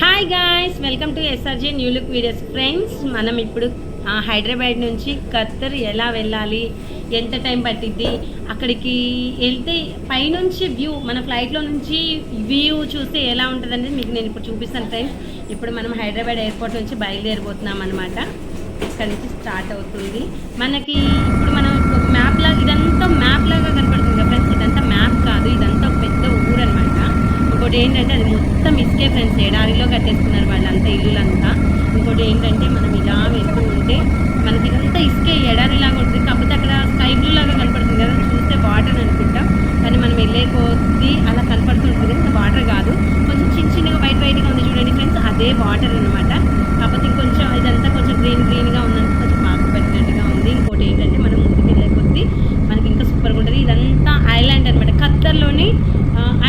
Hi guys, welcome to SRJ new look videos. Friends, మనం ఇప్పుడు హైదరాబాద్ నుంచి ఖత్తర్ ఎలా వెళ్ళాలి, ఎంత టైం పట్టిద్ది, అక్కడికి వెళ్తే పైనుంచి వ్యూ, మన ఫ్లైట్లో నుంచి వ్యూ చూస్తే ఎలా ఉంటుంది అనేది మీకు నేను ఇప్పుడు చూపిస్తాను. ఫ్రెండ్స్, ఇప్పుడు మనం హైదరాబాద్ ఎయిర్పోర్ట్ నుంచి బయలుదేరిపోతున్నాం అనమాట. ఇక్కడ నుంచి స్టార్ట్ అవుతుంది మనకి. ఇప్పుడు మనం ఒక మ్యాప్ లాగా, ఇదంతా మ్యాప్ లాగా కనపడుతుంది కదా ఫ్రెండ్స్. ఇదంతా మ్యాప్ కాదు, ఇదంతా ఒక పెద్ద ఊరు అనమాట. ఇంకోటి ఏంటంటే అది మొత్తం ఇసుకే ఫ్రెండ్స్, ఎడారిలో కట్టేసుకున్నారు వాళ్ళంతా ఇల్లులంతా. ఇంకోటి ఏంటంటే మనం ఇలా వెళ్తూ ఉంటే మనకి ఇదంతా ఇసుకే, ఎడారిలాగా ఉంటుంది. కాకపోతే అక్కడ స్కై బ్లూ లాగా కనపడుతుంది కదా, చూస్తే వాటర్ అనుకుంటాం, కానీ మనం వెళ్ళే కొద్దీ అలా కనపడుతుంటుంది కదా, వాటర్ కాదు, కొంచెం చిన్న చిన్నగా వైట్ వైట్గా ఉంది చూడండి ఫ్రెండ్స్, అదే వాటర్ అనమాట. కాకపోతే ఇంకొంచెం ఇదంతా కొంచెం గ్రీన్గా ఉందంటే కొంచెం మాకు పెట్టినట్టుగా ఉంది. ఇంకోటి ఏంటంటే మనం ముందుకు వెళ్ళే కొద్దీ మనకి ఇంకా సూపర్గా ఉంటుంది. ఇదంతా ఐలాండ్ అనమాట, ఖత్తర్లోని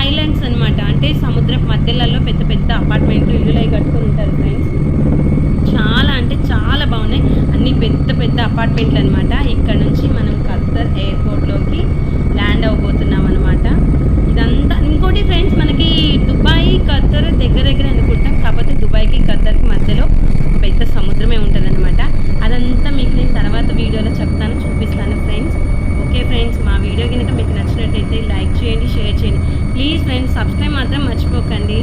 ఐలాండ్స్ అనమాట. అంటే సముద్రం మధ్యలలో పెద్ద పెద్ద అపార్ట్మెంట్లు, ఇల్లులు అవి కట్టుకొని ఉంటారు ఫ్రెండ్స్. చాలా అంటే చాలా బాగున్నాయి, అన్ని పెద్ద పెద్ద అపార్ట్మెంట్లు అనమాట. ఇక్కడ నుంచి మనం ఖత్తర్ ఎయిర్పోర్ట్లోకి ల్యాండ్ అవ్వబోతున్నాం అనమాట. ఇదంతా ఇంకోటి ఫ్రెండ్స్, మనకి దుబాయ్ ఖత్తర్ దగ్గర దగ్గర అనుకుంటాం, కాకపోతే దుబాయ్కి ఖత్తర్కి మధ్యలో ఒక పెద్ద సముద్రమే ఉంటుంది అనమాట. అదంతా మీకు నేను తర్వాత వీడియోలో చెప్తాను, చూపిస్తాను ఫ్రెండ్స్. ఓకే ఫ్రెండ్స్, మా వీడియో కనుక మీకు నచ్చినట్టయితే లైక్ చేయండి, షేర్ చేయండి ప్లీజ్ ఫ్రెండ్స్. సబ్స్క్రైబ్ మాత్రం మర్చిపోకండి.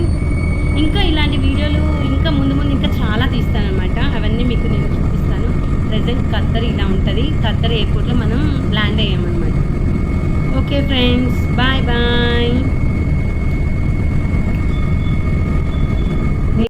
ఇంకా ఇలాంటి వీడియోలు ఇంకా ముందు ముందు ఇంకా చాలా తీస్తానమాట, అవన్నీ మీకు నేను చూపిస్తాను. ప్రజెంట్ ఖత్తర్ ఇలా ఉంటుంది. ఖత్తర్ ఎయిర్పోర్ట్లో మనం ల్యాండ్ అయ్యామన్నమాట. Okay friends, bye bye.